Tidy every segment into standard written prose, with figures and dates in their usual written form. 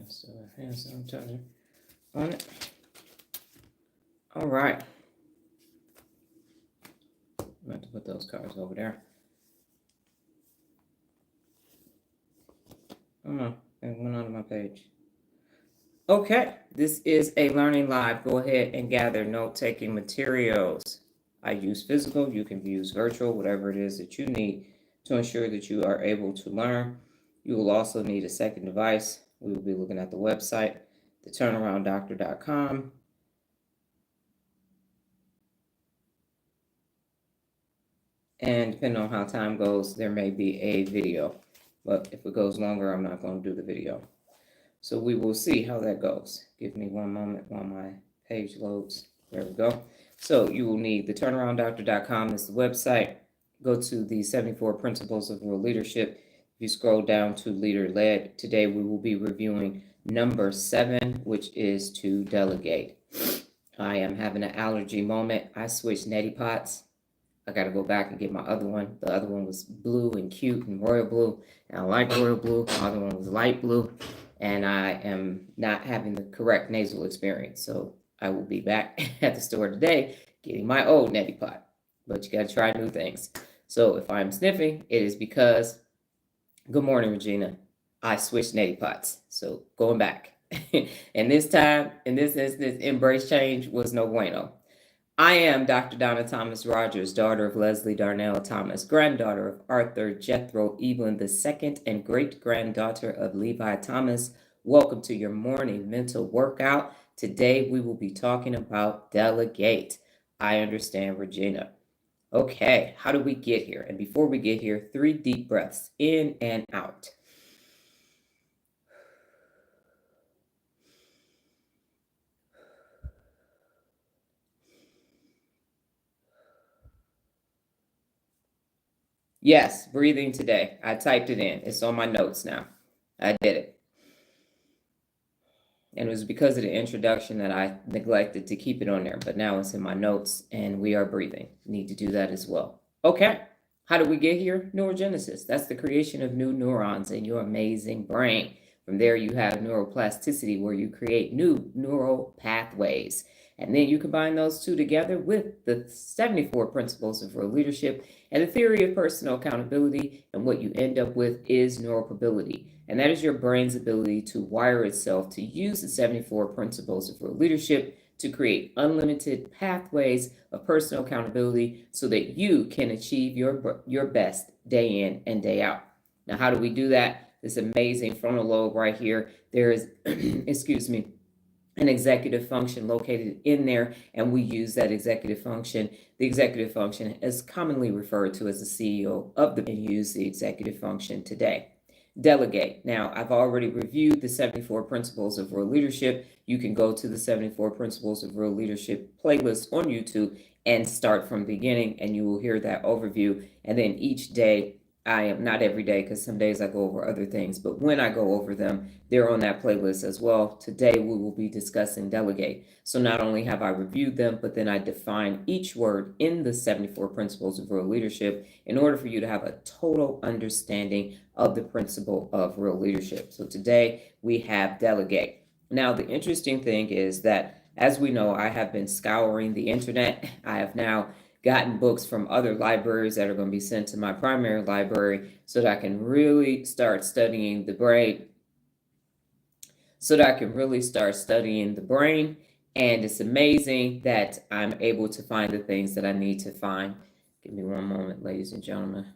So hand sanitizer on it. All right. I'm going to put those cards over there. Oh, it went onto my page. Okay, this is a learning live. Go ahead and gather note-taking materials. I use physical, you can use virtual, whatever it is that you need to ensure that you are able to learn. You will also need a second device. We will be looking at the website, theturnarounddoctor.com. And depending on how time goes, there may be a video. But if it goes longer, I'm not going to do the video. So we will see how that goes. Give me one moment while my page loads. There we go. So you will need theturnarounddoctor.com is the website. Go to the 74 Principles of Real Leadership. If you scroll down to Leader Led, today we will be reviewing number 7, which is to delegate. I am having an allergy moment. I switched neti pots. I got to go back and get my other one. The other one was blue and cute and royal blue. And I like royal blue. The other one was light blue. And I am not having the correct nasal experience. So I will be back at the store today getting my old neti pot. But you got to try new things. So if I'm sniffing, it is because, good morning, Regina, I switched neti pots. So going back. And this time, in this instance, embrace change was no bueno. I am Dr. Donna Thomas-Rodgers, daughter of Leslie Darnell Thomas, granddaughter of Arthur Jethro Evelyn II, and great-granddaughter of Levi Thomas. Welcome to your morning mental workout. Today we will be talking about delegate. I understand, Regina. Okay, how do we get here? And before we get here, 3 deep breaths in and out. Yes, breathing today. I typed it in. It's on my notes now. I did it. And it was because of the introduction that I neglected to keep it on there. But now it's in my notes and we are breathing. Need to do that as well. Okay. How did we get here? Neurogenesis. That's the creation of new neurons in your amazing brain. From there, you have neuroplasticity, where you create new neural pathways. And then you combine those two together with the 74 principles of real leadership and the theory of personal accountability. And what you end up with is neuropability. And that is your brain's ability to wire itself to use the 74 principles of real leadership to create unlimited pathways of personal accountability so that you can achieve your best day in and day out. Now, how do we do that? This amazing frontal lobe right here. There is, excuse me, an executive function located in there, and we use that executive function. The executive function is commonly referred to as the CEO of the, and use the executive function today. Delegate. Now, I've already reviewed the 74 Principles of Real Leadership. You can go to the 74 Principles of Real Leadership playlist on YouTube and start from the beginning, and you will hear that overview. And then each day, I am not every day, because some days I go over other things, but when I go over them, they're on that playlist as well. Today, we will be discussing delegate. So not only have I reviewed them, but then I define each word in the 74 Principles of Real Leadership in order for you to have a total understanding of the principle of real leadership. So today, we have delegate. Now, the interesting thing is that, as we know, I have been scouring the internet. I have now gotten books from other libraries that are going to be sent to my primary library so that I can really start studying the brain. And it's amazing that I'm able to find the things that I need to find. Give me one moment, ladies and gentlemen.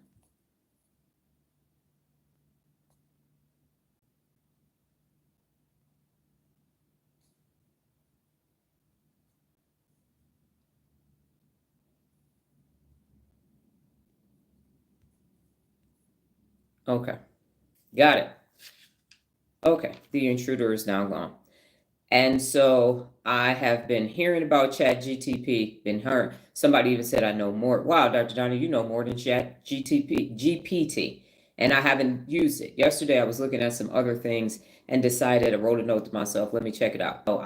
Okay, got it. Okay, the intruder is now gone. And so I have been hearing about ChatGTP, been heard. Somebody even said I know more. Wow, Dr. Donnie, you know more than GPT. And I haven't used it. Yesterday I was looking at some other things and decided, I wrote a note to myself, let me check it out. Oh,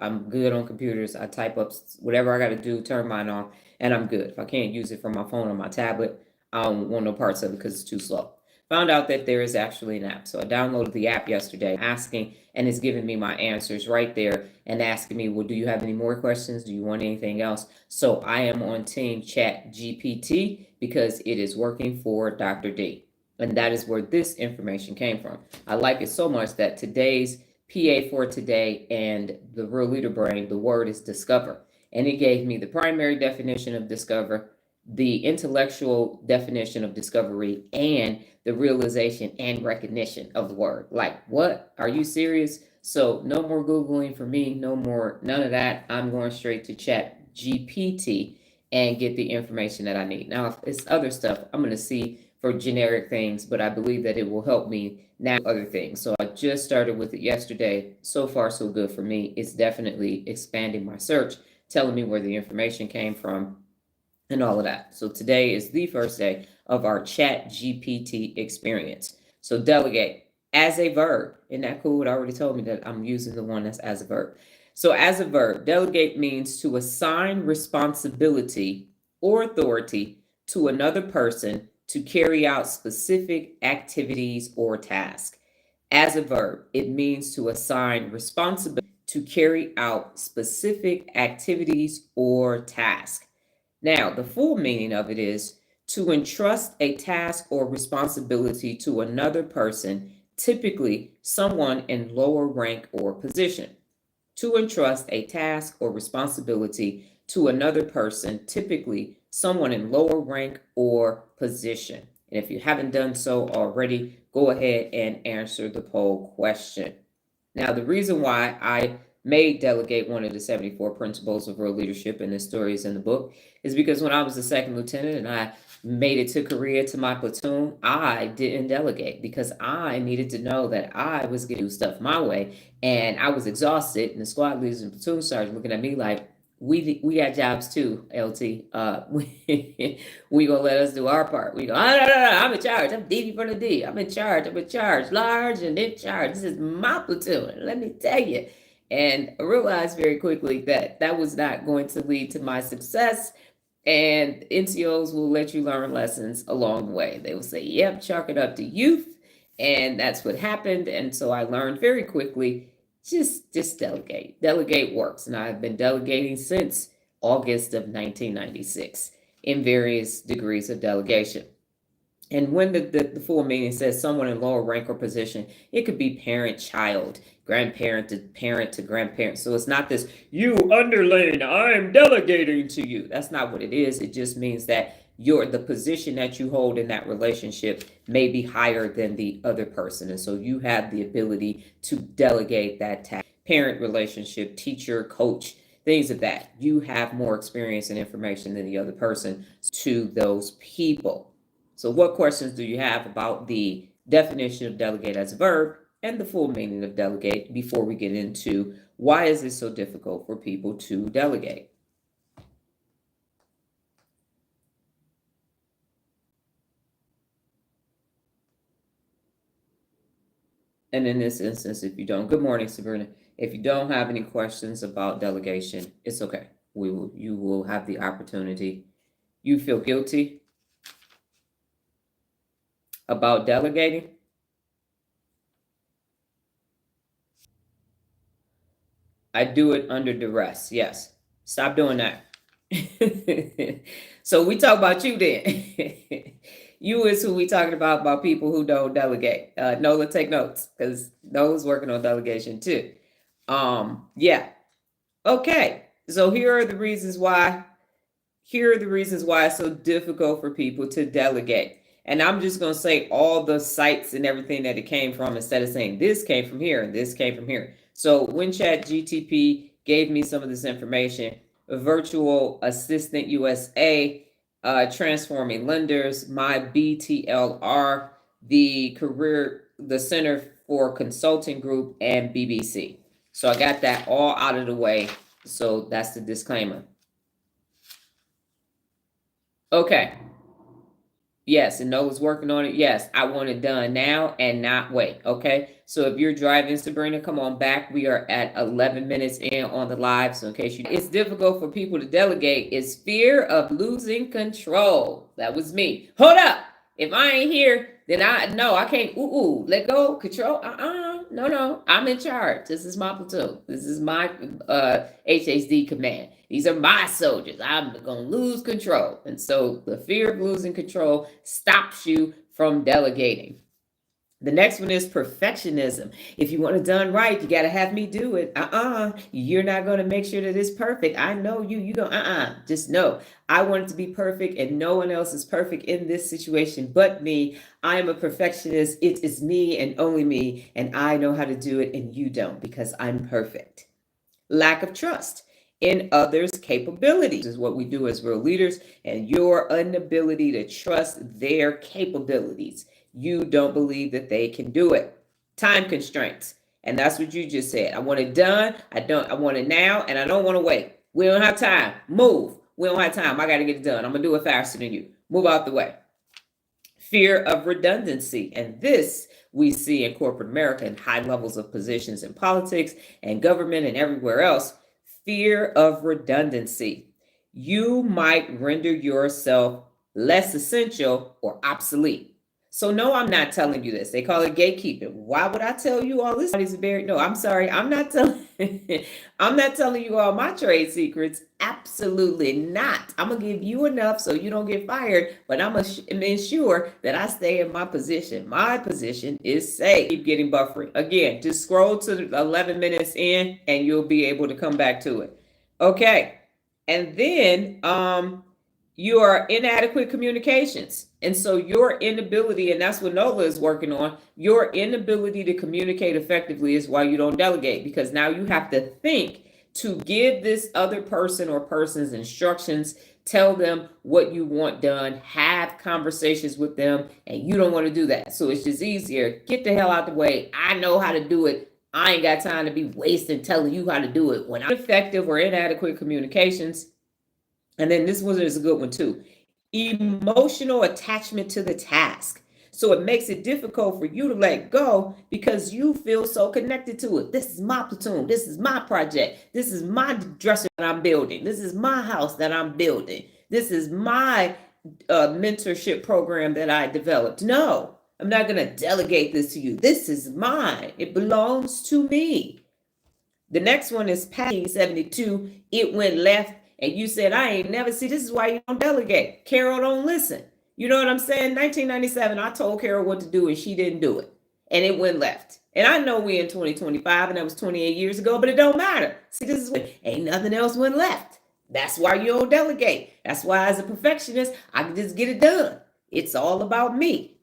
I'm good on computers. I type up whatever I got to do, turn mine on, and I'm good. If I can't use it from my phone or my tablet, I don't want no parts of it because it's too slow. found out that there is actually an app. So I downloaded the app yesterday, asking, and it's giving me my answers right there and asking me, well, do you have any more questions? Do you want anything else? So I am on Team Chat GPT because it is working for Dr. D. And that is where this information came from. I like it so much that today's PA for today and the Real Leader Brain, the word is discover. And it gave me the primary definition of discover, the intellectual definition of discovery, and the realization and recognition of the word. Like, what? Are you serious? So no more Googling for me, no more, none of that. I'm going straight to Chat GPT and get the information that I need. Now, if it's other stuff, I'm going to see for generic things, but I believe that it will help me now other things. So I just started with it yesterday. So far, so good for me. It's definitely expanding my search, telling me where the information came from and all of that. So today is the first day of our Chat GPT experience. So delegate as a verb. Isn't that cool? It already told me that I'm using the one that's as a verb. So as a verb, delegate means to assign responsibility or authority to another person to carry out specific activities or tasks. As a verb, it means to assign responsibility to carry out specific activities or tasks. Now, the full meaning of it is to entrust a task or responsibility to another person, typically someone in lower rank or position. To entrust a task or responsibility to another person, typically someone in lower rank or position. And if you haven't done so already, go ahead and answer the poll question. Now, the reason why I made Delegate one of the 74 principles of real leadership, and this story is in the book, is because when I was a second lieutenant and I made it to Korea to my platoon, I didn't delegate because I needed to know that I was going to do stuff my way. And I was exhausted, and the squad leaders and platoon sergeant looking at me like, we got jobs too, LT. We gonna let us do our part. We go, no, I'm in charge. I'm DD for the D. I'm in charge. Large and in charge. This is my platoon. Let me tell you. And I realized very quickly that that was not going to lead to my success. And NCOs will let you learn lessons along the way. They will say, yep, chalk it up to youth. And that's what happened. And so I learned very quickly, just delegate. Delegate works. And I've been delegating since August of 1996 in various degrees of delegation. And when the full meaning says someone in lower rank or position, it could be parent, child, grandparent to parent to grandparent. So it's not this, you underling, I'm delegating to you. That's not what it is. It just means that the position that you hold in that relationship may be higher than the other person. And so you have the ability to delegate that task. Parent relationship, teacher, coach, things of that. You have more experience and information than the other person to those people. So what questions do you have about the definition of delegate as a verb and the full meaning of delegate before we get into why is it so difficult for people to delegate? And in this instance, if you don't, good morning, Sabrina. If you don't have any questions about delegation, it's okay. You will have the opportunity. You feel guilty about delegating? I do it under duress. Yes. Stop doing that. So we talk about you then. You is who we talking about people who don't delegate. Nola, take notes because Nola's working on delegation too. Yeah. Okay. So here are the reasons why it's so difficult for people to delegate. And I'm just going to say all the sites and everything that it came from instead of saying this came from here and this came from here. So when Chat GTP gave me some of this information, Virtual Assistant USA, Transforming Lenders, my BTLR, the Center for Consulting Group, and BBC. So I got that all out of the way. So that's the disclaimer. Okay. Yes, and Nola's working on it. Yes, I want it done now and not wait. Okay. So if you're driving, Sabrina, come on back. We are at 11 minutes in on the live. So in case it's difficult for people to delegate, it's fear of losing control. That was me. Hold up. If I ain't here, then I can't, let go, control, no, I'm in charge. This is my platoon. This is my HHD command. These are my soldiers. I'm going to lose control. And so the fear of losing control stops you from delegating. The next one is perfectionism. If you want it done right, you got to have me do it. You're not going to make sure that it's perfect. I know you go, just know. I want it to be perfect and no one else is perfect in this situation but me. I am a perfectionist. It is me and only me, and I know how to do it and you don't because I'm perfect. Lack of trust in others' capabilities is what we do as real leaders, and your inability to trust their capabilities. You don't believe that they can do it. Time constraints. And that's what you just said. I want it done. I want it now, and I don't want to wait. We don't have time. Move. We don't have time. I got to get it done. I'm going to do it faster than you. Move out the way. Fear of redundancy. And this we see in corporate America in high levels of positions in politics and government and everywhere else. Fear of redundancy. You might render yourself less essential or obsolete. So no, I'm not telling you this. They call it gatekeeping. Why would I tell you all this? No, I'm sorry. I'm not telling you all my trade secrets. Absolutely not. I'm going to give you enough so you don't get fired, but I'm going to ensure that I stay in my position. My position is safe. Keep getting buffering. Again, just scroll to 11 minutes in and you'll be able to come back to it. Okay. And then, your inadequate communications. And so your inability, and that's what Nola is working on, your inability to communicate effectively is why you don't delegate, because now you have to think to give this other person or person's instructions, tell them what you want done, have conversations with them, and you don't want to do that. So it's just easier. Get the hell out the way. I know how to do it. I ain't got time to be wasting telling you how to do it. When I'm effective or inadequate communications. And then this one is a good one too. Emotional attachment to the task. So it makes it difficult for you to let go because you feel so connected to it. This is my platoon. This is my project. This is my dresser that I'm building. This is my house that I'm building. This is my mentorship program that I developed. No, I'm not going to delegate this to you. This is mine. It belongs to me. The next one is 72. It went left. And you said, I ain't never see, this is why you don't delegate. Carol don't listen. You know what I'm saying? 1997, I told Carol what to do and she didn't do it. And it went left. And I know we in 2025 and that was 28 years ago, but it don't matter. See, this is what, ain't nothing else went left. That's why you don't delegate. That's why as a perfectionist, I can just get it done. It's all about me.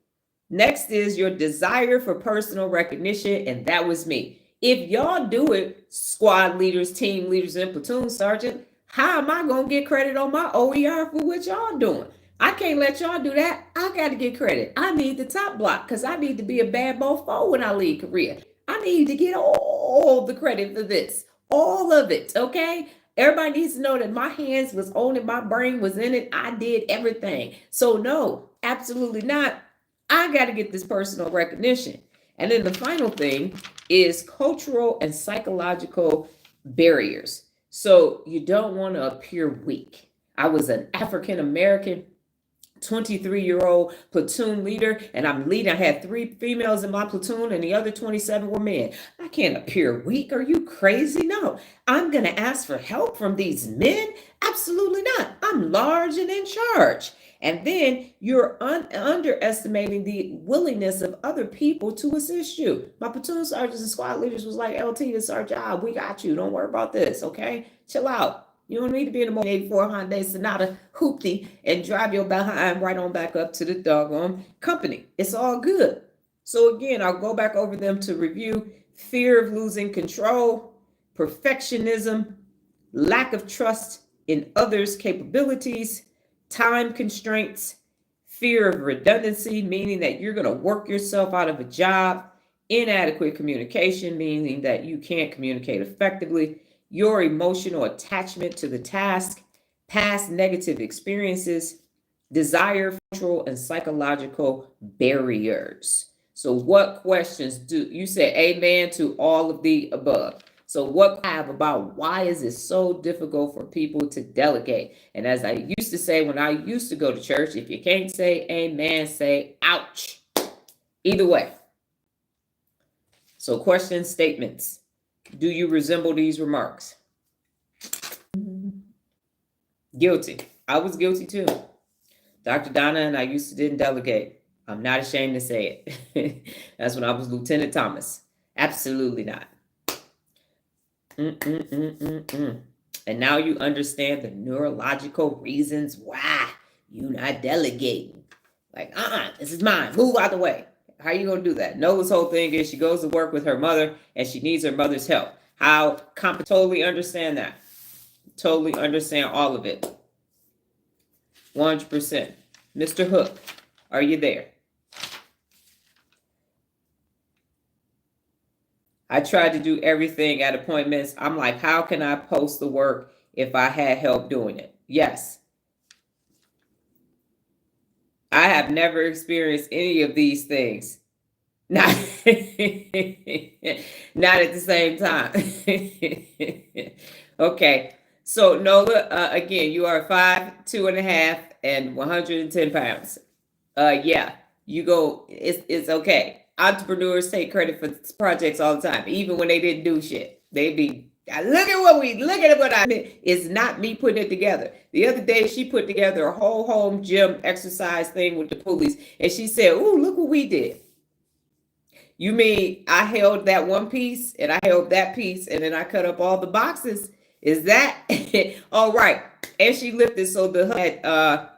Next is your desire for personal recognition. And that was me. If y'all do it, squad leaders, team leaders, and platoon sergeant, how am I going to get credit on my OER for what y'all doing? I can't let y'all do that. I got to get credit. I need the top block because I need to be a bad mofo when I leave Korea. I need to get all the credit for this. All of it, okay? Everybody needs to know that my hands was on it. My brain was in it. I did everything. So no, absolutely not. I got to get this personal recognition. And then the final thing is cultural and psychological barriers. So you don't want to appear weak. I was an African-American 23-year-old platoon leader, and I'm leading. I had 3 females in my platoon, and the other 27 were men. I can't appear weak. Are you crazy? No. I'm going to ask for help from these men? Absolutely not. I'm large and in charge. And then you're underestimating the willingness of other people to assist you. My platoon sergeants and squad leaders was like, LT, it's our job. We got you. Don't worry about this, okay? Chill out. You don't need to be in the 84 Hyundai Sonata hoopty and drive your behind right on back up to the doggone company. It's all good. So again, I'll go back over them to review. Fear of losing control, perfectionism, lack of trust in others' capabilities, time constraints, fear of redundancy, meaning that you're going to work yourself out of a job, inadequate communication, meaning that you can't communicate effectively, your emotional attachment to the task, past negative experiences, desire, cultural, and psychological barriers. So what questions do you say amen to all of the above? So what I have about why is it so difficult for people to delegate? And as I used to say when I used to go to church, if you can't say amen, say ouch. Either way. So questions, statements. Do you resemble these remarks? Guilty. I was guilty too. Dr. Donna and I used to didn't delegate. I'm not ashamed to say it. That's when I was Lieutenant Thomas. Absolutely not. And now you understand the neurological reasons why you not delegating. Like, this is mine. Move out the way. How you gonna do that? Nola's whole thing is she goes to work with her mother and she needs her mother's help. Totally understand that. Totally understand all of it. 100%. Mr. Hook, are you there? I tried to do everything at appointments. I'm like, how can I post the work if I had help doing it? Yes. I have never experienced any of these things. Not, not at the same time. Okay. So Nola, again, you are 5', 2.5, and 110 pounds. Yeah, you go, it's okay. Entrepreneurs take credit for projects all the time, even when they didn't do shit. They be, look at what I did. It's not me putting it together. The other day, she put together a whole home gym exercise thing with the pulleys, and she said, "Ooh, look what we did." You mean I held that one piece, and I held that piece, and then I cut up all the boxes? Is that all right? And she lifted, so the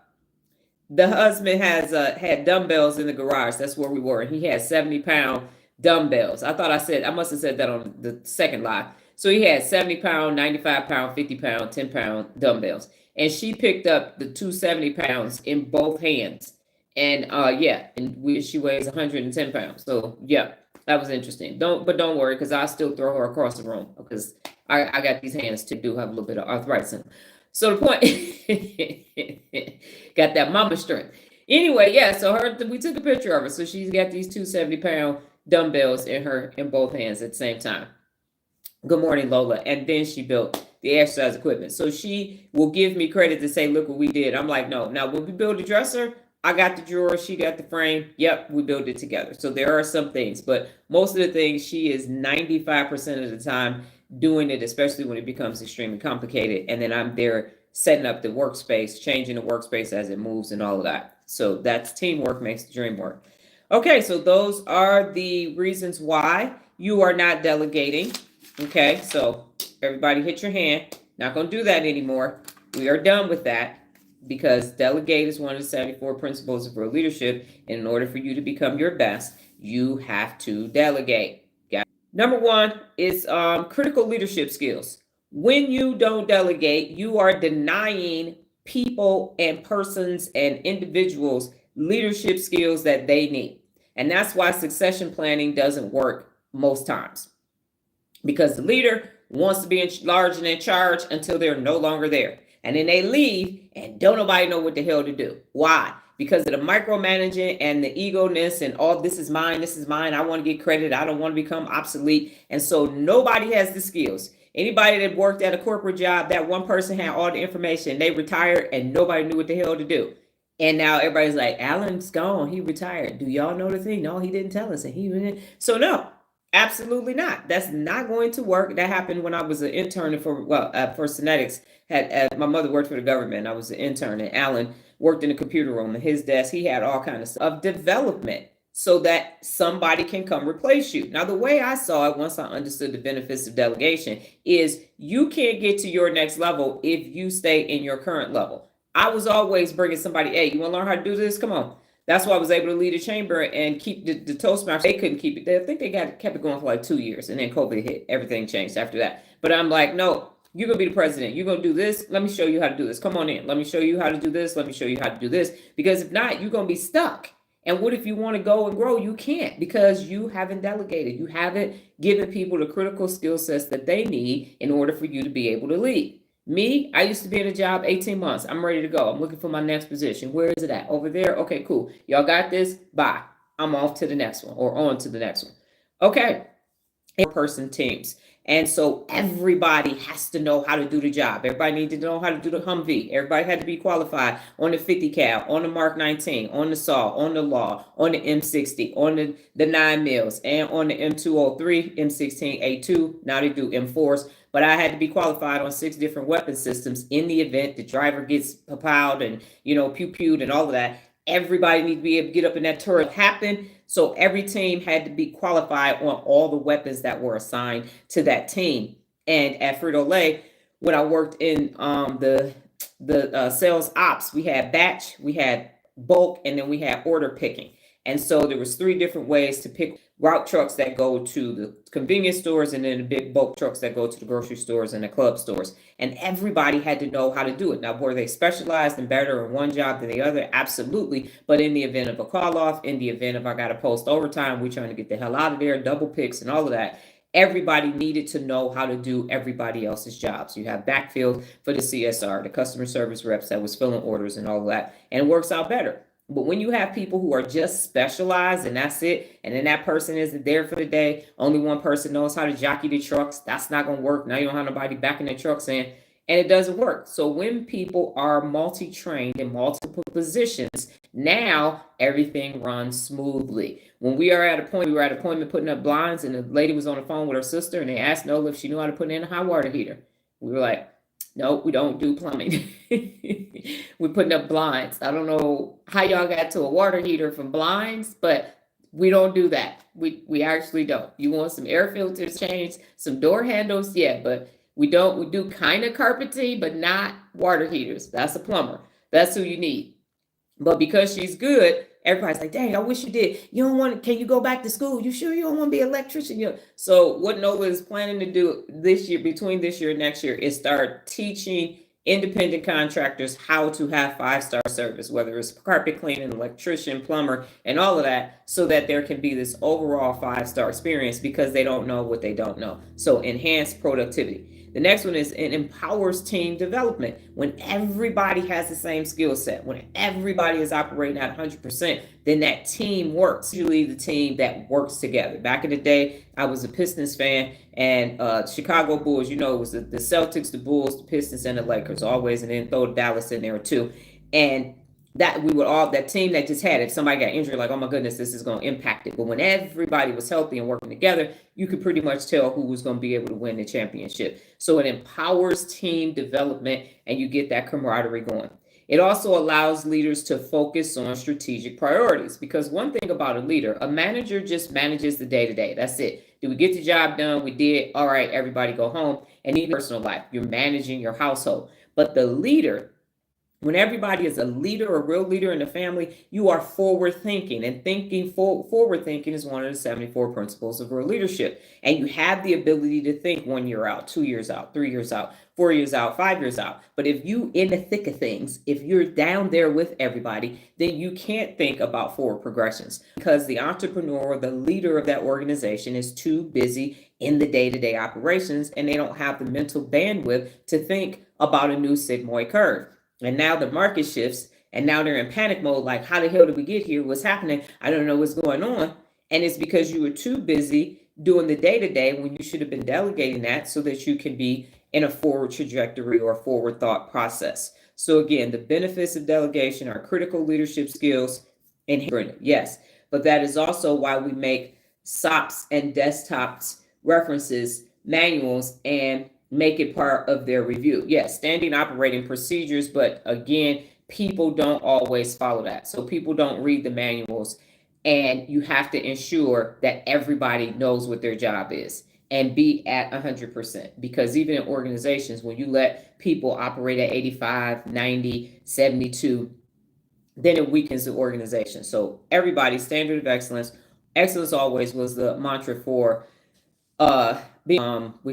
husband has had dumbbells in the garage. That's where we were. He had 70-pound dumbbells. I must have said that on the second live. So he had 70-pound, 95-pound, 50-pound, 10-pound dumbbells. And she picked up the 270 pounds in both hands. And she weighs 110 pounds. So yeah, that was interesting. Don't worry, because I'll still throw her across the room because I got these hands too. Do have a little bit of arthritis in them. So the point, got that mama strength. Anyway, yeah, so we took a picture of her. So she's got these 270-pound dumbbells in both hands at the same time. Good morning, Lola. And then she built the exercise equipment. So she will give me credit to say, look what we did. I'm like, no. Now, when we build a dresser, I got the drawer, she got the frame. Yep, we built it together. So there are some things, but most of the things, she is 95% of the time doing it, especially when it becomes extremely complicated. And then I'm there setting up the workspace, changing the workspace as it moves and all of that. So that's teamwork makes the dream work. Okay, so those are the reasons why you are not delegating. Okay, so everybody hit your hand. Not going to do that anymore. We are done with that because delegate is one of the 74 principles of real leadership. And in order for you to become your best, you have to delegate. Number one is critical leadership skills. When you don't delegate, you are denying people and persons and individuals leadership skills that they need. And that's why succession planning doesn't work most times. Because the leader wants to be in large and in charge until they're no longer there. And then they leave and don't nobody know what the hell to do. Why? Because of the micromanaging and the ego-ness and all, this is mine, I want to get credit, I don't want to become obsolete. And so nobody has the skills. Anybody that worked at a corporate job, that one person had all the information, they retired and nobody knew what the hell to do. And now everybody's like, Alan's gone, he retired. Do y'all know the thing? No, he didn't tell us. So no, absolutely not. That's not going to work. That happened when I was an intern for Synetics. My mother worked for the government. I was an intern, and Alan worked in the computer room. And his desk, he had all kinds of development so that somebody can come replace you. Now, the way I saw it, once I understood the benefits of delegation, is you can't get to your next level if you stay in your current level. I was always bringing somebody, hey, you want to learn how to do this? Come on. That's why I was able to lead a chamber and keep the Toastmasters. They couldn't keep it. I think they kept it going for like 2 years, and then COVID hit. Everything changed after that. But I'm like, no, you're going to be the president. You're going to do this. Let me show you how to do this. Come on in. Let me show you how to do this. Let me show you how to do this. Because if not, you're going to be stuck. And what if you want to go and grow? You can't, because you haven't delegated. You haven't given people the critical skill sets that they need in order for you to be able to lead. Me, I used to be in a job 18 months. I'm ready to go. I'm looking for my next position. Where is it at? Over there? Okay, cool. Y'all got this? Bye. I'm off to the next one, or on to the next one. Okay. person teams. And so everybody has to know how to do the job. Everybody needs to know how to do the Humvee. Everybody had to be qualified on the 50 cal, on the Mark 19, on the SAW, on the Law, on the M60, on the 9 mils, and on the M203, M16A2. Now they do M4s. But I had to be qualified on 6 different weapon systems in the event the driver gets pow-powed and, pew-pewed and all of that. Everybody needs to be able to get up in that turret happen. So every team had to be qualified on all the weapons that were assigned to that team. And at Frito-Lay, when I worked in the sales ops, we had batch, we had bulk, and then we had order picking. And so there was 3 different ways to pick route trucks that go to the convenience stores, and then the big bulk trucks that go to the grocery stores and the club stores. And everybody had to know how to do it. Now, were they specialized and better in one job than the other? Absolutely. But in the event of a call off, in the event of I got to post overtime, we're trying to get the hell out of there, double picks and all of that. Everybody needed to know how to do everybody else's jobs. You have backfield for the CSR, the customer service reps that was filling orders and all of that, and it works out better. But when you have people who are just specialized and that's it, and then that person isn't there for the day, only one person knows how to jockey the trucks, that's not going to work. Now you don't have nobody backing the trucks in, and it doesn't work. So when people are multi-trained in multiple positions, now everything runs smoothly. When we were at appointment putting up blinds, and the lady was on the phone with her sister, and they asked Nola if she knew how to put in a hot water heater. We were like, no, we don't do plumbing. We're putting up blinds. I don't know how y'all got to a water heater from blinds, but we don't do that. We actually don't. You want some air filters changed, some door handles, yeah, but we don't. We do kind of carpeting, but not water heaters. That's a plumber. That's who you need. But because she's good, everybody's like, dang, I wish you did. You don't want, can you go back to school? You sure you don't want to be an electrician? So what Nola is planning to do this year, between this year and next year, is start teaching independent contractors how to have 5-star service, whether it's carpet cleaning, electrician, plumber, and all of that, so that there can be this overall 5-star experience, because they don't know what they don't know. So enhanced productivity. The next one is it empowers team development. When everybody has the same skill set, when everybody is operating at 100%, then that team works. Usually the team that works together. Back in the day, I was a Pistons fan, and Chicago Bulls, it was the Celtics, the Bulls, the Pistons, and the Lakers always, and then throw Dallas in there too. And that team that just had, if somebody got injured, like, oh my goodness, this is going to impact it. But when everybody was healthy and working together, you could pretty much tell who was going to be able to win the championship. So it empowers team development, and you get that camaraderie going. It also allows leaders to focus on strategic priorities, because one thing about a leader, a manager just manages the day-to-day. That's it. Did we get the job done? We did. All right, everybody go home. And even personal life, you're managing your household. But the leader, when everybody is a leader, a real leader in the family, you are forward thinking, and forward thinking is one of the 74 principles of real leadership. And you have the ability to think 1 year out, 2 years out, 3 years out, 4 years out, 5 years out. But if you in the thick of things, if you're down there with everybody, then you can't think about forward progressions, because the entrepreneur, the leader of that organization, is too busy in the day-to-day operations, and they don't have the mental bandwidth to think about a new sigmoid curve. And now the market shifts, and now they're in panic mode, like, how the hell did we get here? What's happening? I don't know what's going on. And it's because you were too busy doing the day-to-day when you should have been delegating that, so that you can be in a forward trajectory or forward thought process. So again, the benefits of delegation are critical leadership skills inherent, yes, but that is also why we make SOPs and desktops references, manuals, and make it part of their review. Yes, standing operating procedures, but again, people don't always follow that. So people don't read the manuals, and you have to ensure that everybody knows what their job is and be at 100%. Because even in organizations, when you let people operate at 85, 90, 72, then it weakens the organization. So everybody's standard of excellence. Excellence always was the mantra for we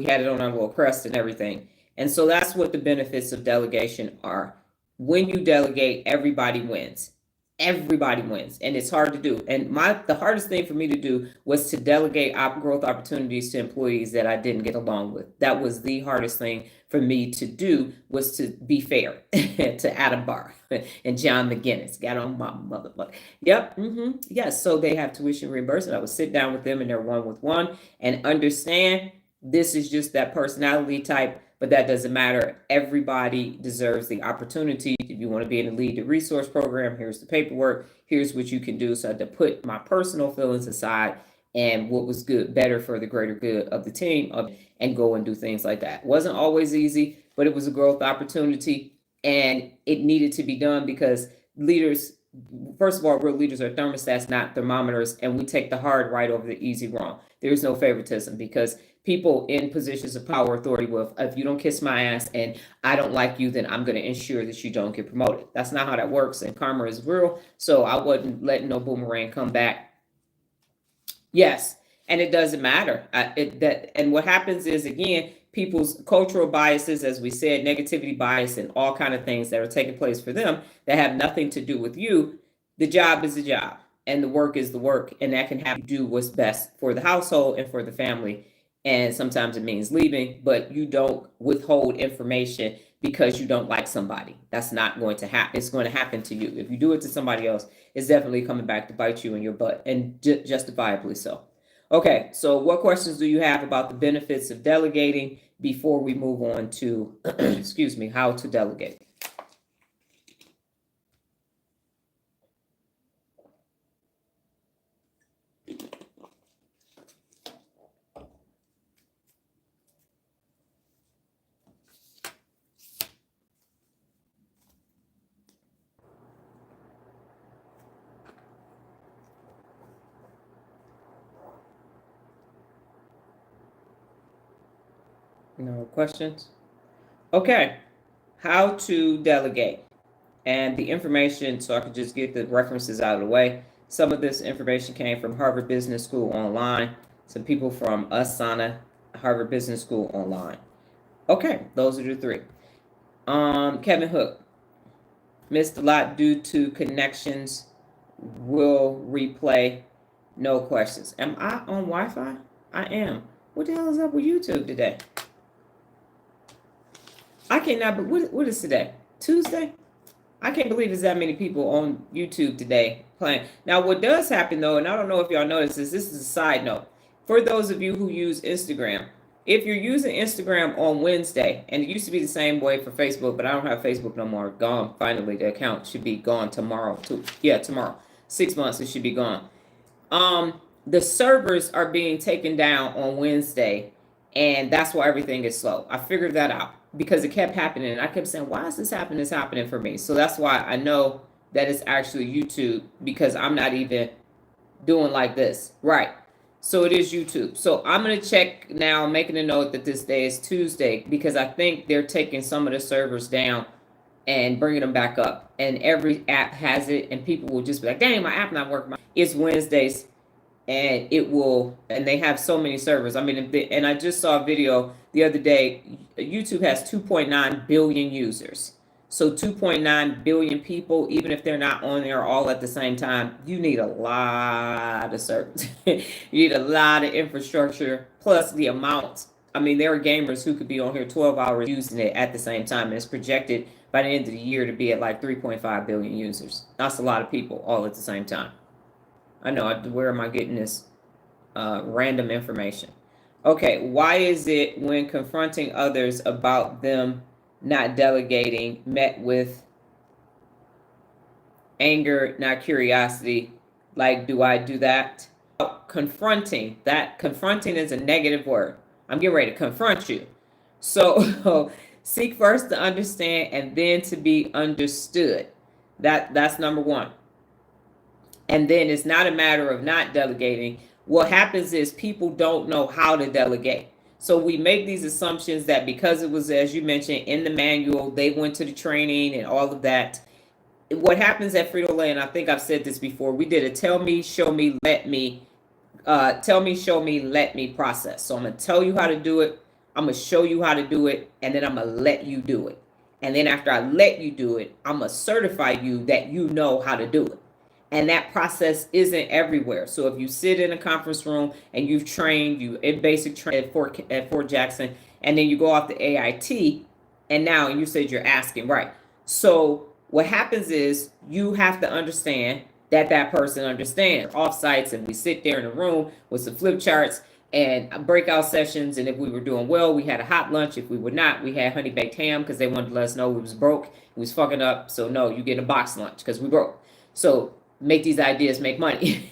had it on our little crest and everything. And so that's what the benefits of delegation are. When you delegate, everybody wins. everybody wins, and it's hard to do. And the hardest thing for me to do was to delegate growth opportunities to employees that I didn't get along with. That was the hardest thing for me to do, was to be fair to Adam Barr and John McGinnis. Got on my motherfucker. Yep. Yes. So they have tuition reimbursement. I would sit down with them in their one-with-one and understand this is just that personality type, but that doesn't matter. Everybody deserves the opportunity. If you want to be in the Lead the Resource program, here's the paperwork. Here's what you can do. So I had to put my personal feelings aside and what was good, better for the greater good of the team, and go and do things like that. It wasn't always easy, but it was a growth opportunity, and it needed to be done because leaders, first of all, real leaders are thermostats, not thermometers, and we take the hard right over the easy wrong. There's no favoritism because people in positions of power, authority, will, if you don't kiss my ass and I don't like you, then I'm going to ensure that you don't get promoted. That's not how that works, and karma is real. So I wasn't letting no boomerang come back. Yes, and it doesn't matter. And what happens is, again, people's cultural biases, as we said, negativity bias, and all kind of things that are taking place for them that have nothing to do with you. The job is the job, and the work is the work, and that can have you do what's best for the household and for the family. And sometimes it means leaving, but you don't withhold information because you don't like somebody. That's not going to happen. It's going to happen to you. If you do it to somebody else, it's definitely coming back to bite you in your butt, and justifiably so. Okay, so what questions do you have about the benefits of delegating before we move on to, excuse me, how to delegate? No questions? Okay, how to delegate. And the information, so I could just get the references out of the way. Some of this information came from Harvard Business School online. Some people from Asana, Harvard Business School online. Okay, those are the three. Kevin Hook, missed a lot due to connections. Will replay, no questions. Am I on Wi-Fi? I am. What the hell is up with YouTube today? I cannot, but what is today? Tuesday? I can't believe there's that many people on YouTube today playing. Now, what does happen though, and I don't know if y'all notice this is a side note. For those of you who use Instagram, if you're using Instagram on Wednesday, and it used to be the same way for Facebook, but I don't have Facebook no more. Gone. Finally, the account should be gone tomorrow too. Yeah, tomorrow. 6 months, it should be gone. The servers are being taken down on Wednesday, and that's why everything is slow. I figured that out because it kept happening, and I kept saying, why is this happening? It's happening for me. So that's why I know that it's actually YouTube, because I'm not even doing like this. Right. So it is YouTube. So I'm going to check now, making a note that this day is Tuesday, because I think they're taking some of the servers down and bringing them back up. And every app has it, and people will just be like, dang, my app not working. It's Wednesdays, and it will, and they have so many servers. I mean, and I just saw a video the other day. YouTube has 2.9 billion users. So 2.9 billion people, even if they're not on there all at the same time, you need a lot of servers. You need a lot of infrastructure, plus the amount. I mean, there are gamers who could be on here 12 hours using it at the same time. And it's projected by the end of the year to be at like 3.5 billion users. That's a lot of people all at the same time. I know, where am I getting this random information? Okay, why is it when confronting others about them not delegating met with anger, not curiosity? Like, do I do that? Confronting, confronting is a negative word. I'm getting ready to confront you. So seek first to understand and then to be understood. That's number one. And then it's not a matter of not delegating. What happens is people don't know how to delegate. So we make these assumptions that because it was, as you mentioned, in the manual, they went to the training and all of that. What happens at Frito-Lay, and I think I've said this before, we did a tell me, show me, let me, tell me, show me, let me process. So I'm going to tell you how to do it. I'm going to show you how to do it. And then I'm going to let you do it. And then after I let you do it, I'm going to certify you that you know how to do it. And that process isn't everywhere. So if you sit in a conference room and you've trained, you in basic training at Fort Jackson, and then you go off the AIT, and now you said you're asking, right? So what happens is you have to understand that that person understands offsites, and we sit there in a room with some flip charts and breakout sessions. And if we were doing well, we had a hot lunch. If we were not, we had honey baked ham because they wanted to let us know we was broke, we was fucking up. So no, you get a box lunch because we broke. So make these ideas make money.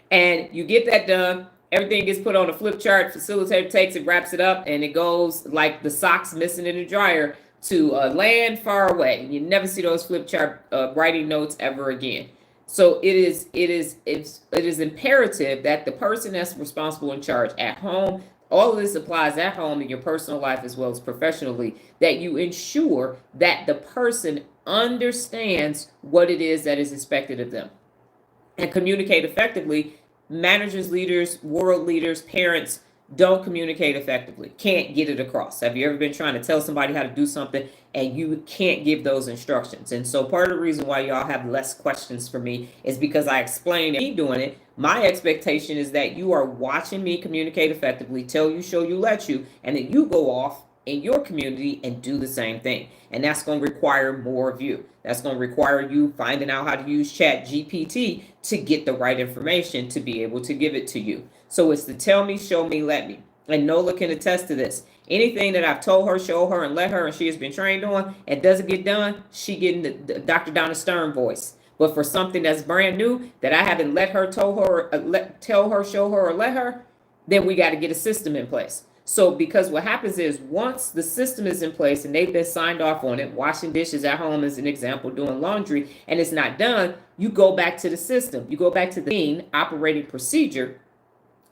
And you get that done. Everything gets put on a flip chart. Facilitator takes it, wraps it up, and it goes like the socks missing in the dryer to land far away. You never see those flip chart writing notes ever again. So it is imperative that the person that's responsible in charge at home, all of this applies at home in your personal life as well as professionally, that you ensure that the person understands what it is that is expected of them and communicate effectively. Managers, leaders, world leaders, parents don't communicate effectively, can't get it across. Have you ever been trying to tell somebody how to do something and you can't give those instructions? And so part of the reason why y'all have less questions for me is because I explained me doing it. My expectation is that you are watching me communicate effectively, tell you, show you, let you, and then you go off in your community and do the same thing. And that's going to require more of you. That's going to require you finding out how to use Chat GPT to get the right information to be able to give it to you. So it's the tell me, show me, let me. And Nola can attest to this. Anything that I've told her, show her, and let her, and she has been trained on, and doesn't get done, she getting the Dr. Donna Stern voice. But for something that's brand new that I haven't let her, tell her, show her, or let her, then we got to get a system in place. So because what happens is once the system is in place and they've been signed off on it, washing dishes at home as an example, doing laundry, and it's not done, you go back to the system. You go back to the operating procedure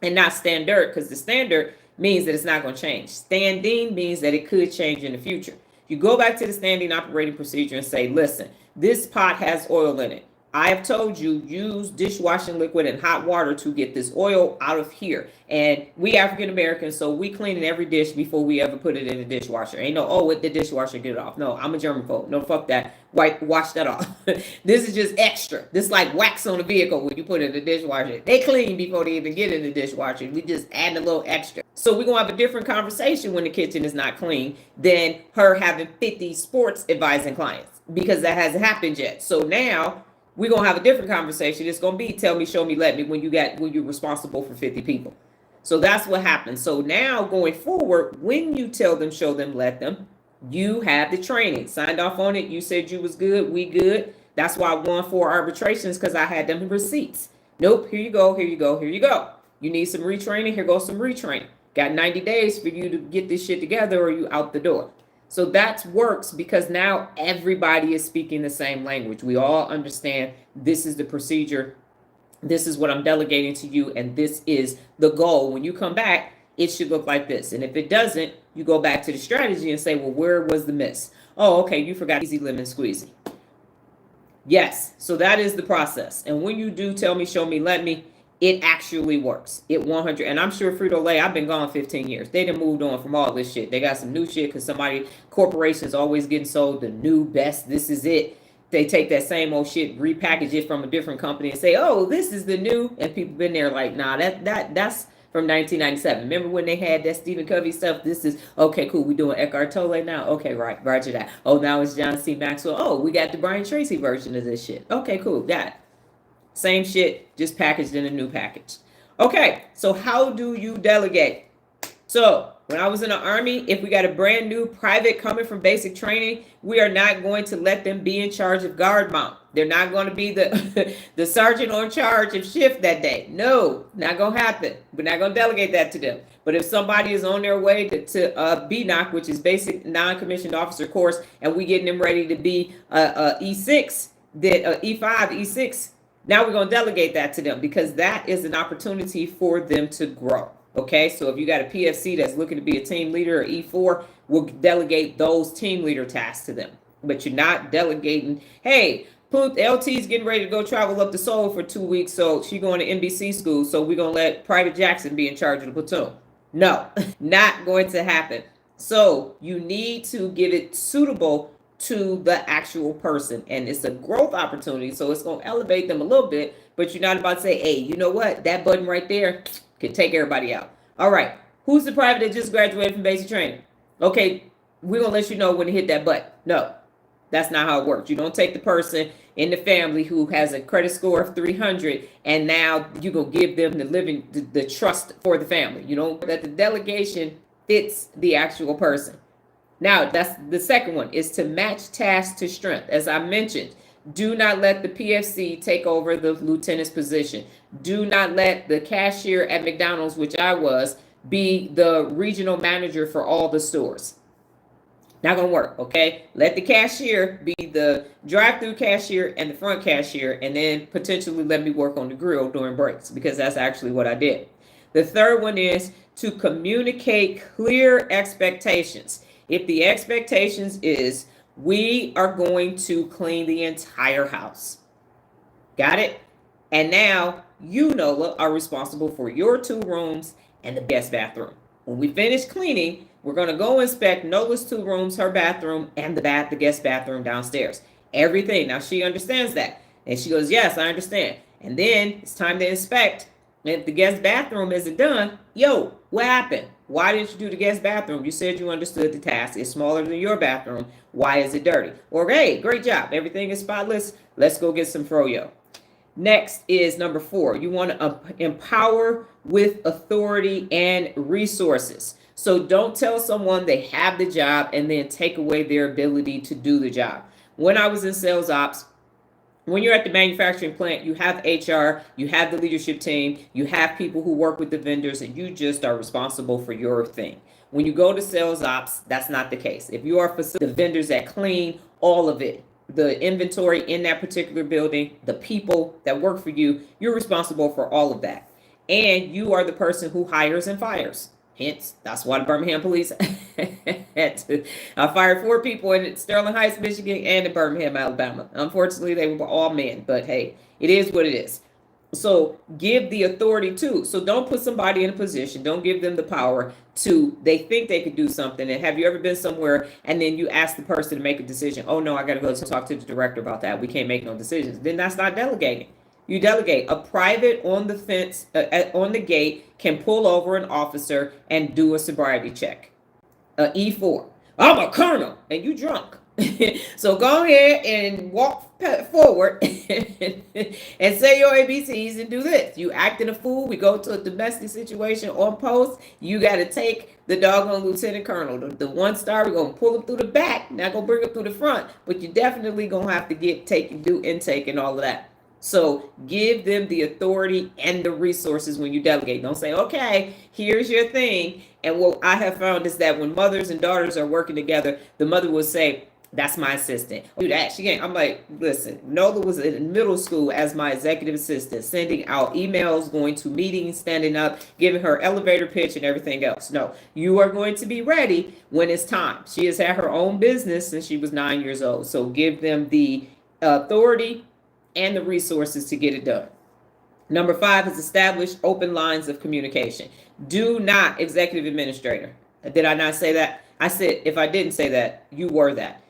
and not standard, because the standard means that it's not going to change. Standing means that it could change in the future. You go back to the standing operating procedure and say, listen, this pot has oil in it. I have told you, use dishwashing liquid and hot water to get this oil out of here. And we African Americans, so we clean every dish before we ever put it in the dishwasher. Ain't no, oh, with the dishwasher, get it off. No, I'm a germaphobe. No, fuck that. Wash that off. This is just extra. This is like wax on a vehicle when you put it in the dishwasher. They clean before they even get in the dishwasher. We just add a little extra. So we're going to have a different conversation when the kitchen is not clean than her having 50 sports advising clients, because that hasn't happened yet. So now we're going to have a different conversation. It's going to be tell me, show me, let me when you're responsible for 50 people. So that's what happens. So now going forward, when you tell them, show them, let them, you have the training, signed off on it. You said you was good. We good. That's why I won 4 arbitrations, because I had them receipts. Nope. Here you go. Here you go. Here you go. You need some retraining. Here goes some retraining. Got 90 days for you to get this shit together or you out the door. So that works because now everybody is speaking the same language. We all understand this is the procedure. This is what I'm delegating to you. And this is the goal. When you come back, it should look like this. And if it doesn't, you go back to the strategy and say, well, where was the miss? Oh, okay, you forgot easy lemon squeezy. Yes, so that is the process. And when you do tell me, show me, let me, it actually works. It 100. And I'm sure Frito-Lay, I've been gone 15 years. They done moved on from all this shit. They got some new shit because corporations always getting sold the new best. This is it. They take that same old shit, repackage it from a different company and say, oh, this is the new. And people been there like, nah, that's from 1997. Remember when they had that Stephen Covey stuff? This is, okay, cool. We doing Eckhart Tolle now? Okay, right. Roger that. Oh, now it's John C. Maxwell. Oh, we got the Brian Tracy version of this shit. Okay, cool. Got it. Same shit, just packaged in a new package. Okay, so how do you delegate? So when I was in the Army, if we got a brand new private coming from basic training, we are not going to let them be in charge of guard mount. They're not going to be the sergeant on charge of shift that day. No, not going to happen. We're not going to delegate that to them. But if somebody is on their way to BNOC, which is basic non-commissioned officer course, and we getting them ready to be E6, then E5, E6, now we're going to delegate that to them because that is an opportunity for them to grow. Okay, so if you got a PFC that's looking to be a team leader or E4, we'll delegate those team leader tasks to them. But you're not delegating, hey, LT's getting ready to go travel up to Seoul for 2 weeks, so she's going to NBC school, so we're going to let Private Jackson be in charge of the platoon. No, not going to happen. So you need to get it suitable to the actual person. And it's a growth opportunity. So it's going to elevate them a little bit, but you're not about to say, hey, you know what? That button right there can take everybody out. All right. Who's the private that just graduated from basic training? Okay. We're going to let you know when to hit that button. No, that's not how it works. You don't take the person in the family who has a credit score of 300 and now you're going to give them the trust for the family. You know, that the delegation fits the actual person. Now, that's the second one, is to match tasks to strength. As I mentioned, do not let the PFC take over the lieutenant's position. Do not let the cashier at McDonald's, which I was, be the regional manager for all the stores. Not gonna work, okay? Let the cashier be the drive-through cashier and the front cashier, and then potentially let me work on the grill during breaks, because that's actually what I did. The third one is to communicate clear expectations. If the expectations is, we are going to clean the entire house. Got it? And now you, Nola, are responsible for your 2 rooms and the guest bathroom. When we finish cleaning, we're going to go inspect Nola's 2 rooms, her bathroom, and the guest bathroom downstairs. Everything. Now she understands that. And she goes, yes, I understand. And then it's time to inspect. And if the guest bathroom isn't done, yo, what happened? Why didn't you do the guest bathroom? You said you understood the task. It's smaller than your bathroom. Why is it dirty? Or, hey, great job. Everything is spotless. Let's go get some froyo. Next is number 4. You want to empower with authority and resources. So don't tell someone they have the job and then take away their ability to do the job. When I was in sales ops, when you're at the manufacturing plant, you have HR, you have the leadership team, you have people who work with the vendors, and you just are responsible for your thing. When you go to sales ops, that's not the case. If you are the vendors that clean all of it, the inventory in that particular building, the people that work for you, you're responsible for all of that. And you are the person who hires and fires. Hence, that's why the Birmingham police I fired 4 people in Sterling Heights, Michigan, and in Birmingham, Alabama. Unfortunately, they were all men, but hey, it is what it is. So give the authority too. So don't put somebody in a position, don't give them the power to, they think they could do something. And have you ever been somewhere and then you ask the person to make a decision? Oh no, I got to go talk to the director about that. We can't make no decisions. Then that's not delegating. You delegate. A private on the fence, on the gate, can pull over an officer and do a sobriety check. E4. I'm a colonel and you drunk. So go ahead and walk forward and say your ABCs and do this. You acting a fool. We go to a domestic situation on post. You got to take the doggone lieutenant colonel. The 1-star, we're going to pull him through the back. Not going to bring him through the front. But you definitely going to have to do intake and all of that. So give them the authority and the resources when you delegate. Don't say, okay, here's your thing. And what I have found is that when mothers and daughters are working together, the mother will say, that's my assistant. Do that. She can't. I'm like, listen, Nola was in middle school as my executive assistant, sending out emails, going to meetings, standing up, giving her elevator pitch and everything else. No, you are going to be ready when it's time. She has had her own business since she was 9 years old. So give them the authority and the resources to get it done. Number 5 is establish open lines of communication. Do not, executive administrator. Did I not say that? I said, if I didn't say that, you were that.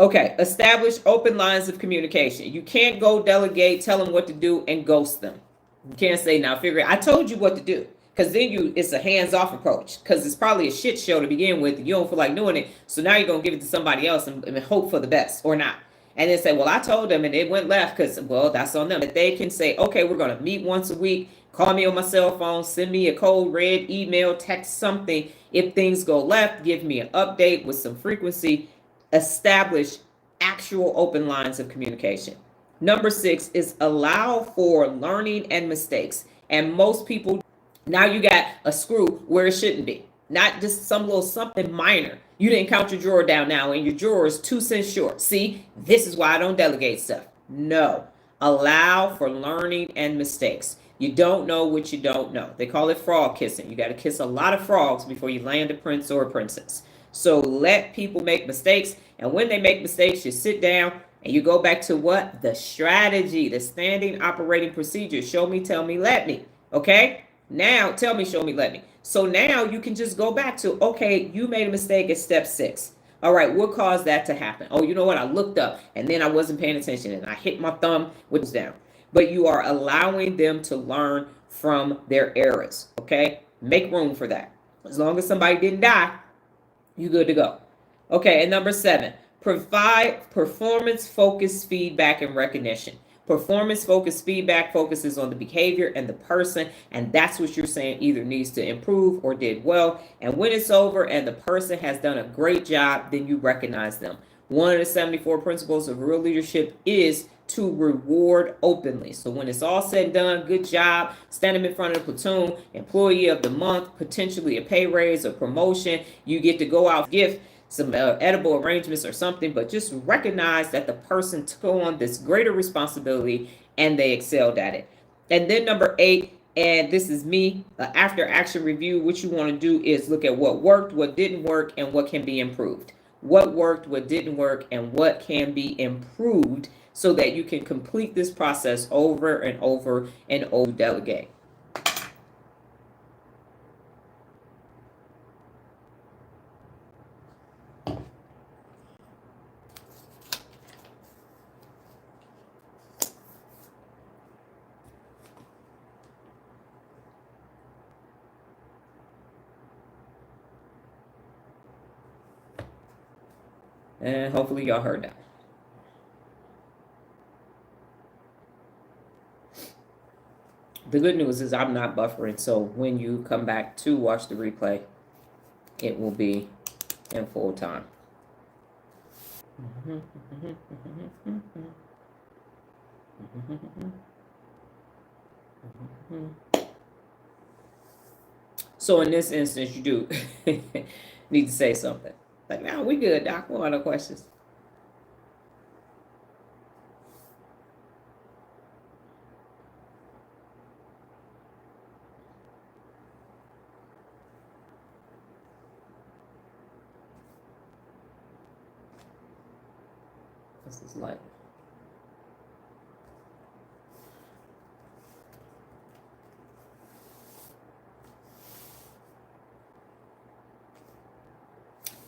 Okay, establish open lines of communication. You can't go delegate, tell them what to do, and ghost them. You can't say, now figure it, I told you what to do. Because then it's a hands-off approach. Because it's probably a shit show to begin with. You don't feel like doing it. So now you're going to give it to somebody else and hope for the best or not. And then say, well, I told them and it went left because, well, that's on them. But they can say, okay, we're going to meet once a week. Call me on my cell phone. Send me a code red, email, text, something. If things go left, give me an update with some frequency. Establish actual open lines of communication. Number 6 is allow for learning and mistakes. And most people, now you got a screw where it shouldn't be. Not just some little something minor. You didn't count your drawer down now and your drawer is 2 cents short. See, this is why I don't delegate stuff. No, allow for learning and mistakes. You don't know what you don't know. They call it frog kissing. You got to kiss a lot of frogs before you land a prince or a princess. So let people make mistakes. And when they make mistakes, you sit down and you go back to what? The strategy, the standing operating procedure. Show me, tell me, let me. Okay? Now, tell me, show me, let me. So now you can just go back to, okay, you made a mistake at step 6. All right, what caused that to happen? Oh, you know what? I looked up and then I wasn't paying attention and I hit my thumb, which was down. But you are allowing them to learn from their errors, okay? Make room for that. As long as somebody didn't die, you good to go. Okay, and number 7, provide performance-focused feedback and recognition. Performance-focused feedback focuses on the behavior and the person, and that's what you're saying either needs to improve or did well. And when it's over and the person has done a great job, then you recognize them. One of the 74 principles of real leadership is to reward openly. So when it's all said and done, good job, stand up in front of the platoon, employee of the month, potentially a pay raise, a promotion, you get to go out, gift, some edible arrangements or something, but just recognize that the person took on this greater responsibility and they excelled at it. And then number 8, and this is me, after action review, what you want to do is look at what worked, what didn't work, and what can be improved. What worked, what didn't work, and what can be improved so that you can complete this process over and over and over. Delegate. And hopefully y'all heard that. The good news is I'm not buffering, so when you come back to watch the replay, it will be in full time. So in this instance, you do need to say something. Like, now we good, Doc. What other questions? This is like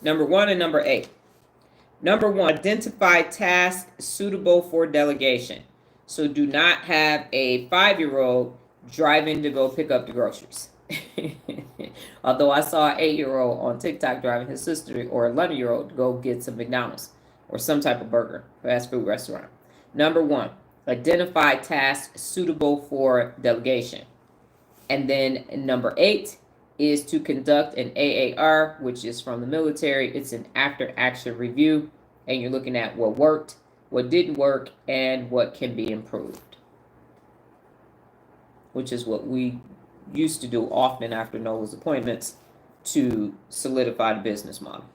number 1 and number 8. Number 1, identify tasks suitable for delegation. So do not have a 5-year-old driving to go pick up the groceries. Although I saw an 8-year-old on TikTok driving his sister or 11-year-old to go get some McDonald's or some type of burger, fast food restaurant. Number 1, identify tasks suitable for delegation. And then number 8 is to conduct an AAR, which is from the military. It's an after action review, and you're looking at what worked, what didn't work, and what can be improved, which is what we used to do often after Nola's appointments to solidify the business model.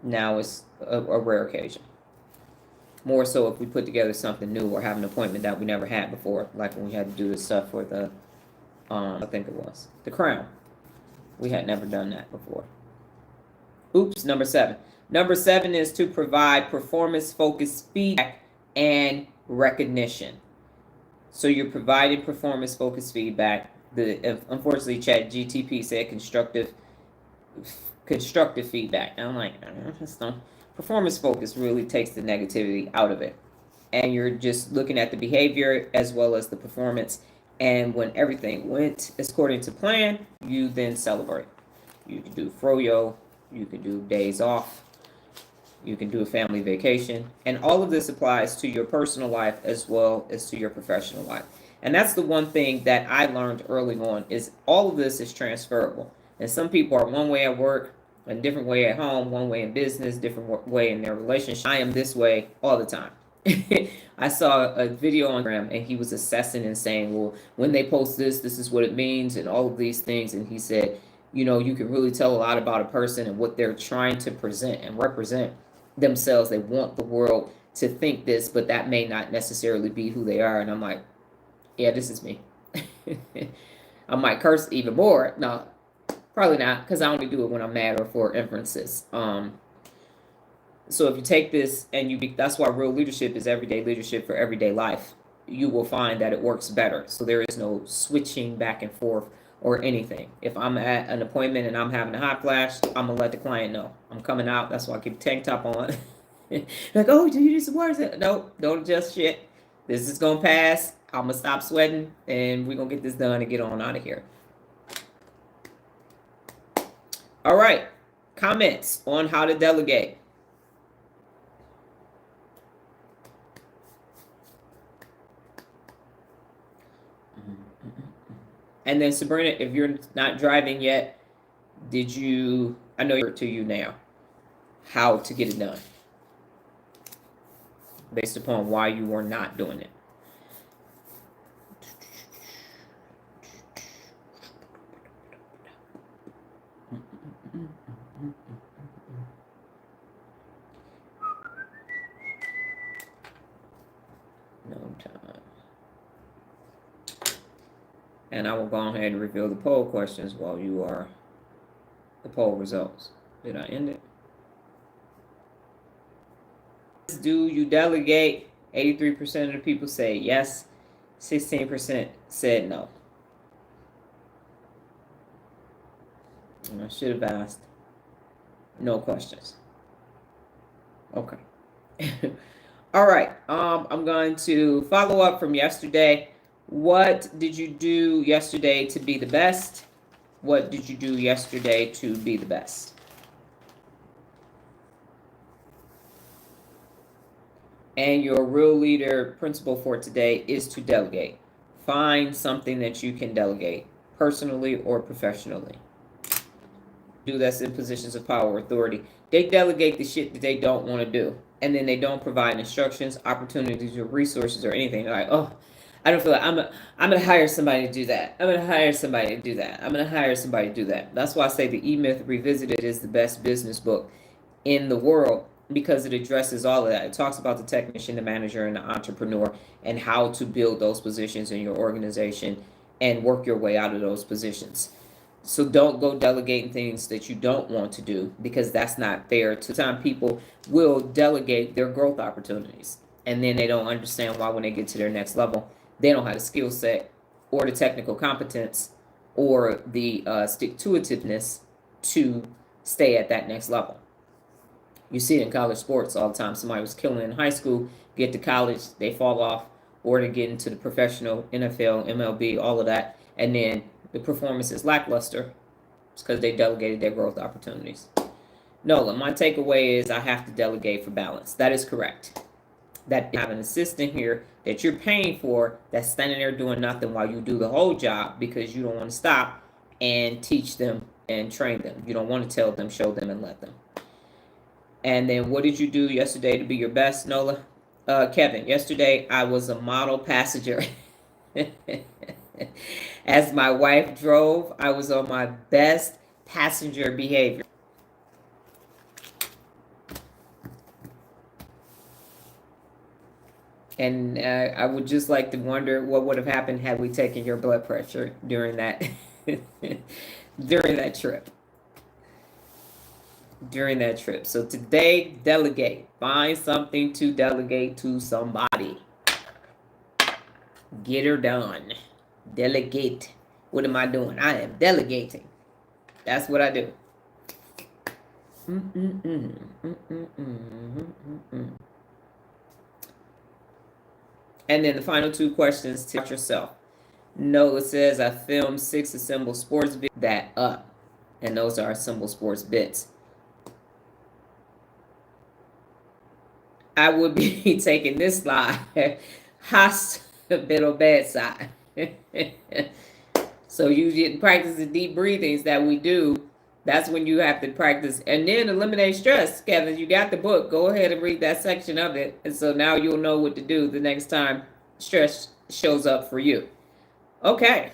Now it's a rare occasion. More so if we put together something new or have an appointment that we never had before, like when we had to do this stuff for the, I think it was, the crown. We had never done that before. Oops, number 7. Number 7 is to provide performance-focused feedback and recognition. So you're providing performance-focused feedback. Unfortunately, ChatGTP said constructive feedback. And I'm like, performance focus really takes the negativity out of it. And you're just looking at the behavior as well as the performance. And when everything went according to plan, you then celebrate. You can do froyo, you can do days off, you can do a family vacation. And all of this applies to your personal life as well as to your professional life. And that's the one thing that I learned early on is all of this is transferable. And some people are one way at work, a different way at home, one way in business, different way in their relationship. I am this way all the time. I saw a video on Instagram and he was assessing and saying, well, when they post this is what it means and all of these things. And he said, you know, you can really tell a lot about a person and what they're trying to present and represent themselves. They want the world to think this, but that may not necessarily be who they are. And I'm like, yeah, this is me. I might curse even more. No, probably not, because I only do it when I'm mad or for inferences. So if you take this and that's why real leadership is everyday leadership for everyday life. You will find that it works better. So there is no switching back and forth or anything. If I'm at an appointment and I'm having a hot flash, I'm gonna let the client know I'm coming out. That's why I keep tank top on. Like, oh, do you need some water? No, don't adjust shit. This is gonna pass. I'm gonna stop sweating, and we're gonna get this done and get on out of here. All right, comments on how to delegate. And then Sabrina, if you're not driving yet, did you, I know you're to you now, how to get it done based upon why you were not doing it. No time. And I will go ahead and reveal the poll questions while you are the poll results. Did I end it? Do you delegate? 83% of the people say yes. 16% said no. And I should have asked no questions. Okay. All right. I'm going to follow up from yesterday. What did you do yesterday to be the best? What did you do yesterday to be the best? And your real leader principle for today is to delegate. Find something that you can delegate, personally or professionally. Do that's in positions of power or authority. They delegate the shit that they don't want to do. And then they don't provide instructions, opportunities, or resources or anything. They're like, oh, I don't feel like I'm going to hire somebody to do that. I'm going to hire somebody to do that. I'm going to hire somebody to do that. That's why I say the E-Myth Revisited is the best business book in the world, because it addresses all of that. It talks about the technician, the manager, and the entrepreneur, and how to build those positions in your organization and work your way out of those positions. So don't go delegating things that you don't want to do, because that's not fair. To time people will delegate their growth opportunities, and then they don't understand why when they get to their next level, they don't have the skill set or the technical competence or the stick-to-itiveness to stay at that next level. You see it in college sports all the time. Somebody was killing in high school, get to college, they fall off, or they get into the professional, NFL, MLB, all of that, and then the performance is lackluster. It's because they delegated their growth opportunities. Nola, my takeaway is I have to delegate for balance. That is correct. That you have an assistant here that you're paying for that's standing there doing nothing while you do the whole job, because you don't want to stop and teach them and train them. You don't want to tell them, show them, and let them. And then what did you do yesterday to be your best, Nola? Kevin, yesterday I was a model passenger. As my wife drove, I was on my best passenger behavior. And I would just like to wonder what would have happened had we taken your blood pressure during that during that trip. So today, delegate. Find something to delegate to somebody. Get her done. Delegate. What am I doing? I am delegating. That's what I do. And then the final two questions to yourself. Nola says, I filmed 6 assembled sports bits that up. And those are assembled sports bits. I would be taking this slide, hospital bedside. So you didn't practice the deep breathings that we do. That's when you have to practice. And then eliminate stress. Kevin, you got the book. Go ahead and read that section of it. And so now you'll know what to do the next time stress shows up for you. Okay.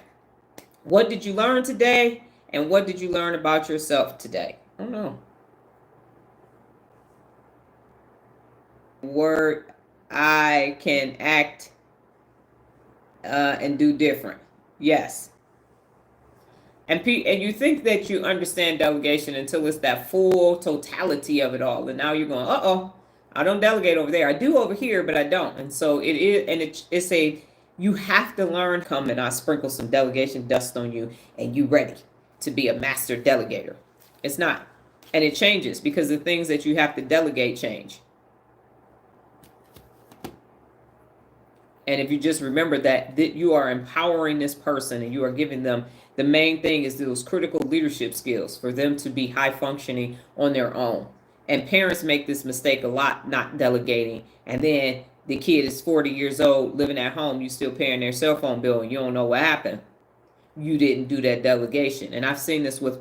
What did you learn today? And what did you learn about yourself today? I don't know. Word, I can act and do different. Yes. And you think that you understand delegation until it's that full totality of it all. And now you're going, uh-oh, I don't delegate over there. I do over here, but I don't. And so it is, and it's a You have to learn, come and I sprinkle some delegation dust on you and you ready to be a master delegator. It's not. And it changes because the things that you have to delegate change. And if you just remember that you are empowering this person and you are giving them, the main thing is those critical leadership skills for them to be high functioning on their own. And parents make this mistake a lot, not delegating. And then the kid is 40 years old, living at home, you still paying their cell phone bill and you don't know what happened. You didn't do that delegation. And I've seen this with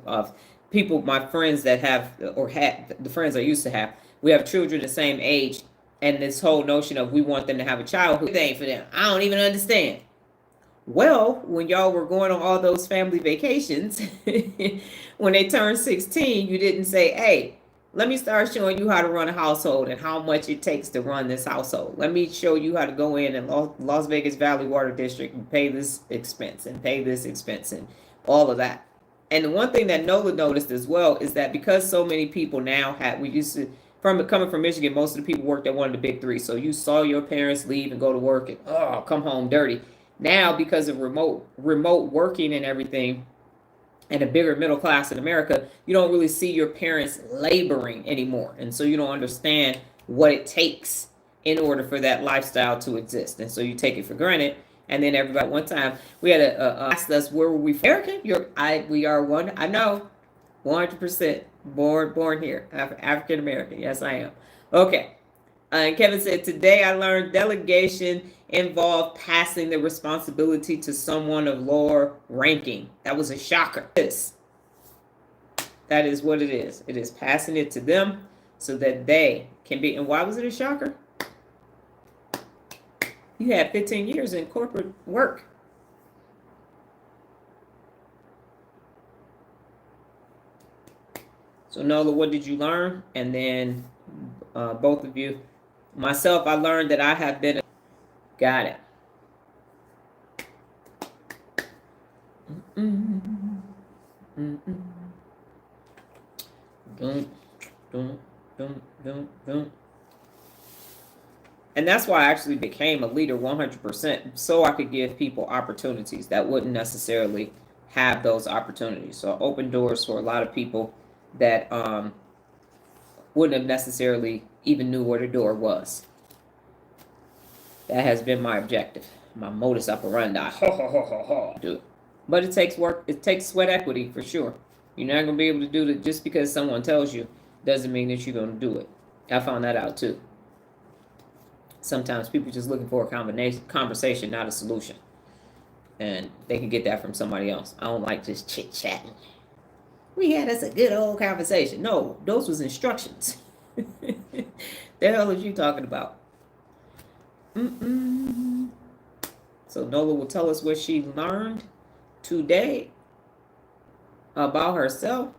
people, my friends that have, or had, the friends I used to have, we have children the same age. And this whole notion of we want them to have a childhood thing for them, I don't even understand. Well, when y'all were going on all those family vacations, when they turned 16, you didn't say, hey, let me start showing you how to run a household and how much it takes to run this household. Let me show you how to go in and Las Vegas Valley Water District and pay this expense and pay this expense and all of that. And the one thing that Nola noticed as well is that because so many people now we used to, coming from Michigan, most of the people worked at one of the big three. So you saw your parents leave and go to work and come home dirty. Now, because of remote working and everything, and a bigger middle class in America, you don't really see your parents laboring anymore. And so you don't understand what it takes in order for that lifestyle to exist. And so you take it for granted. And then everybody, one time, we had asked us, where were we from? American? We are one, I know, 100%. Born here, African American. Yes, I am. Okay. And Kevin said, today I learned delegation involved passing the responsibility to someone of lower ranking. That was a shocker. That is what it is. It is passing it to them so that they can be. And why was it a shocker? You had 15 years in corporate work. So Nola, what did you learn? And then both of you. Myself, I learned that I have been. Got it. And that's why I actually became a leader 100%, so I could give people opportunities that wouldn't necessarily have those opportunities. So I opened doors for a lot of people that wouldn't have necessarily even knew where the door was. That has been my objective, my modus operandi. Do it. But it takes work. It takes sweat equity for sure. You're not going to be able to do it just because someone tells you. Doesn't mean that you're going to do it. I found that out too. Sometimes people are just looking for a conversation, not a solution. And they can get that from somebody else. I don't like just chit-chatting. We had us a good old conversation. No, those was instructions. The hell is you talking about? So Nola will tell us what she learned today about herself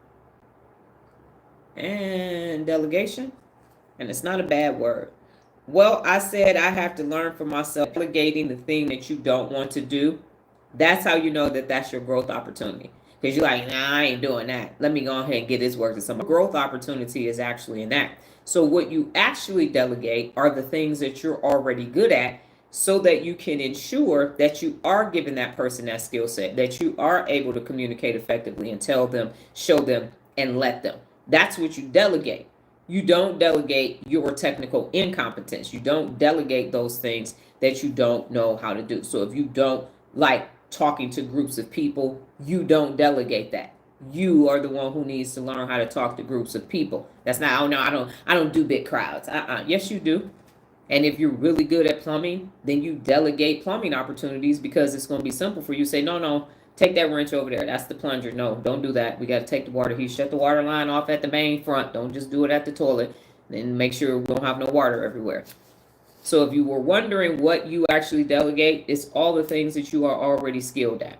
and delegation. And it's not a bad word. Well, I said I have to learn for myself. Delegating the thing that you don't want to do. That's how you know that that's your growth opportunity. Because you're like, nah, I ain't doing that. Let me go ahead and get this work to somebody. Growth opportunity is actually in that. So what you actually delegate are the things that you're already good at so that you can ensure that you are giving that person that skill set, that you are able to communicate effectively and tell them, show them, and let them. That's what you delegate. You don't delegate your technical incompetence. You don't delegate those things that you don't know how to do. So if you don't like talking to groups of people, you don't delegate that. You are the one who needs to learn how to talk to groups of people. That's not, oh no, I don't do big crowds. Yes, you do. And if you're really good at plumbing, then you delegate plumbing opportunities because it's going to be simple for you. Say, no, take that wrench over there. That's the plunger. No, don't do that. We got to take the water. Shut the water line off at the main front. Don't just do it at the toilet. Then make sure we don't have no water everywhere. So if you were wondering what you actually delegate, it's all the things that you are already skilled at.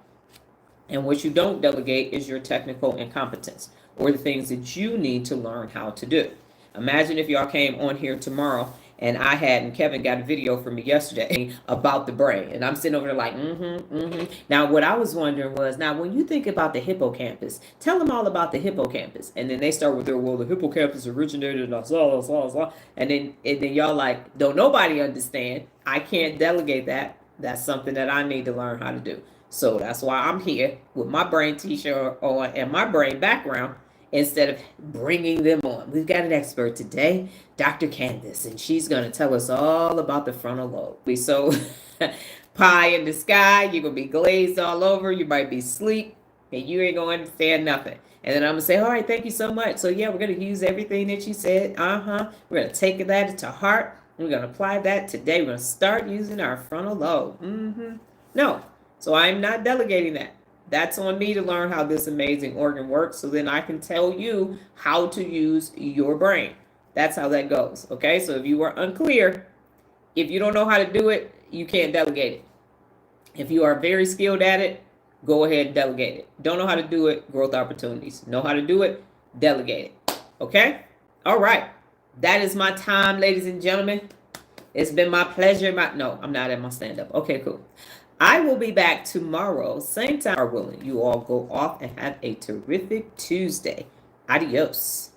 And what you don't delegate is your technical incompetence or the things that you need to learn how to do. Imagine if y'all came on here tomorrow and and Kevin got a video from me yesterday about the brain. And I'm sitting over there like, Now, what I was wondering was, now, when you think about the hippocampus, tell them all about the hippocampus. And then they start with their, well, the hippocampus originated in blah, blah. And then y'all like, don't nobody understand. I can't delegate that. That's something that I need to learn how to do. So that's why I'm here with my brain t-shirt on and my brain background instead of bringing them on. We've got an expert today, Dr. Candace, and she's going to tell us all about the frontal lobe. So pie in the sky, you're going to be glazed all over, you might be asleep, and you ain't going to understand nothing. And then I'm going to say, all right, thank you so much. So yeah, we're going to use everything that you said. We're going to take that to heart. We're going to apply that today. We're going to start using our frontal lobe. No, so I'm not delegating that. That's on me to learn how this amazing organ works so then I can tell you how to use your brain. That's how that goes, okay? So if you are unclear, if you don't know how to do it, you can't delegate it. If you are very skilled at it, go ahead and delegate it. Don't know how to do it, growth opportunities. Know how to do it, delegate it, okay? All right. That is my time, ladies and gentlemen. It's been my pleasure. No, I'm not at my stand-up. Okay, cool. I will be back tomorrow, same time, willing. You all go off and have a terrific Tuesday. Adios.